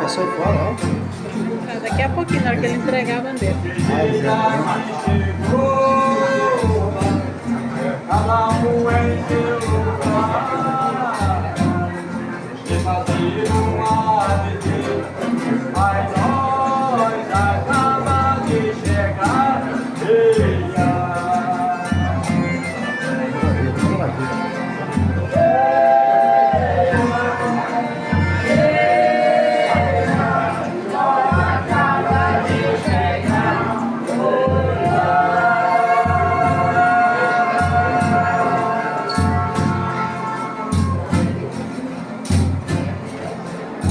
Passou fora, ó. Daqui a pouquinho, na hora que ele entregar a bandeira. Cada um em seu lugar, e fazer uma visita, mas nós acaba de chegar.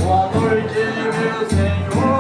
Boa noite, meu Senhor.